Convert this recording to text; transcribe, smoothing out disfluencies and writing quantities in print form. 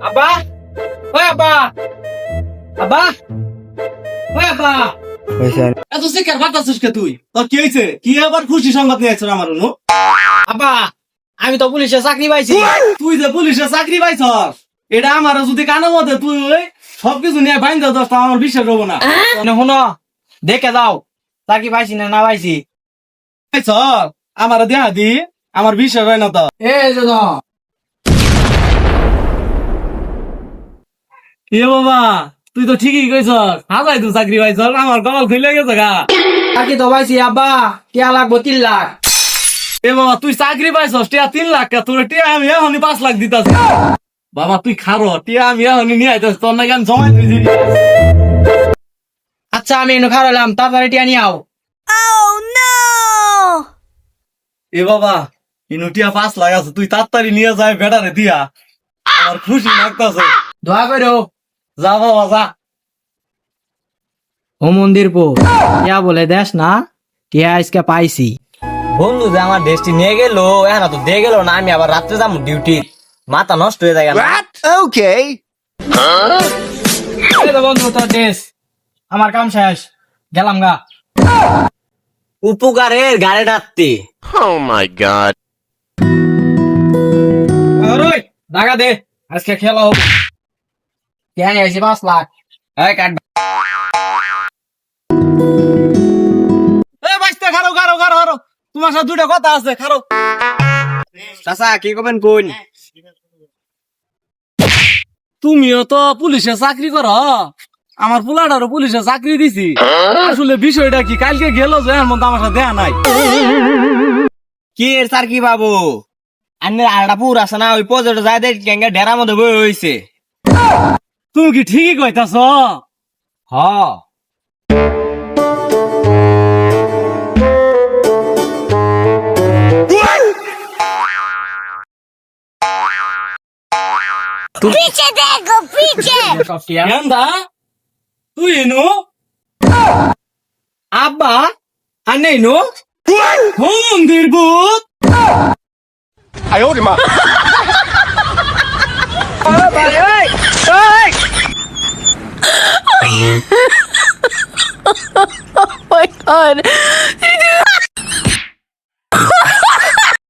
আব্বা, ওই আব্বা, আব্বা, ওই আব্বা। এত শিকার পাঠাচ্ছিস কে তুই? তোর কি হয়েছে? কি আবার খুশি সংবাদ নিয়ে আসছো আমার অনু? আব্বা, আমি তো পুলিশে চাকরি পাইছি। তুই যে পুলিশে চাকরি পাইছস, এটা আমার যদি কানের মধ্যে তুই সবকিছু নিয়ে বাইন দাও দশটা আমার বিশ্বাস হবো না। শুনো, দেখে যাও চাকরি পাইছি না পাইছি। পাইছ আমার দেহা দি, আমার বিশ্বাস হয় না তো। এই যে দাও। এ বাবা, তুই তো ঠিকই কইছ, হাজাই তুই চাকরি পাইছ, আমার কপাল খুলে গেছে গা। চাকরি তো পাইছি আব্বা, টিয়া লাগবো 3 লাখ। এ বাবা, তুই চাকরি পাইছস, টিয়া 3 লাখ কা, তোর টিয়া আমি এখনই 5 লাখ দিতাছি। বাবা তুই খারো, টিয়া আমি এখনই নিয়ে আইতাছি, তোর নাকি আমি জমাই দিয়েছি। আচ্ছা আমি এনে খাওয়ালাম, তাড়াতাড়ি টিয়া নিয়ে আও। এ বাবা, ইনু টিয়া 5 লাখ আছে, তুই তাড়াতাড়ি নিয়ে যাই বেটারে দিয়া, আমার খুশি লাগতাছে। দোয়া করো। যা বাবা যা। ও মন্দির পো, টিয়া বলে দেশ না, টিয়া আজকে পাইছি। বন্ধু যে আমার দেশটি নিয়ে গেল, এখন তো দিয়ে গেল না, আমি আবার রাত্রে যাবো ডিউটি, মাথা নষ্ট হয়ে যায় না। Okay. এই তো বন্ধু তোর দেশ, আমার কাম শেষ, গেলাম গা। উপকারের গাড়ি ডাকতে Oh my god. ওই টাকা দে, আজকে খেলা হোক। টিয়া নিয়ে আইছি 5 লাখ। এই কাট। এ বাইস্তে খারো খারো খারো খারো, তোমার সাথে দুইটা কথা আছে, খারো। চাচা কি করবেন কোন? তুমিও তো পুলিশে চাকরি করো, আমার পোলাটারও পুলিশে চাকরি দিছি। আসলে বিষয়টা কি, কালকে গেল যে এর মধ্যে আমার সাথে দেয়া নাই। কি এর স্যার কি বাবু? আন্নের আড়া পুর আছে না, ওই পজেটে যায় দেখ কেঙ্গা ঢেরার মধ্যে বই হইছে। তুমি কি ঠিকই কইতাছ? হ पीछे देखो पीछे সব টিয়া। কেন্দা তুই এনু আব্বা, আর নেই নো। মন্দির ভূত। 哎呦我的妈！ my god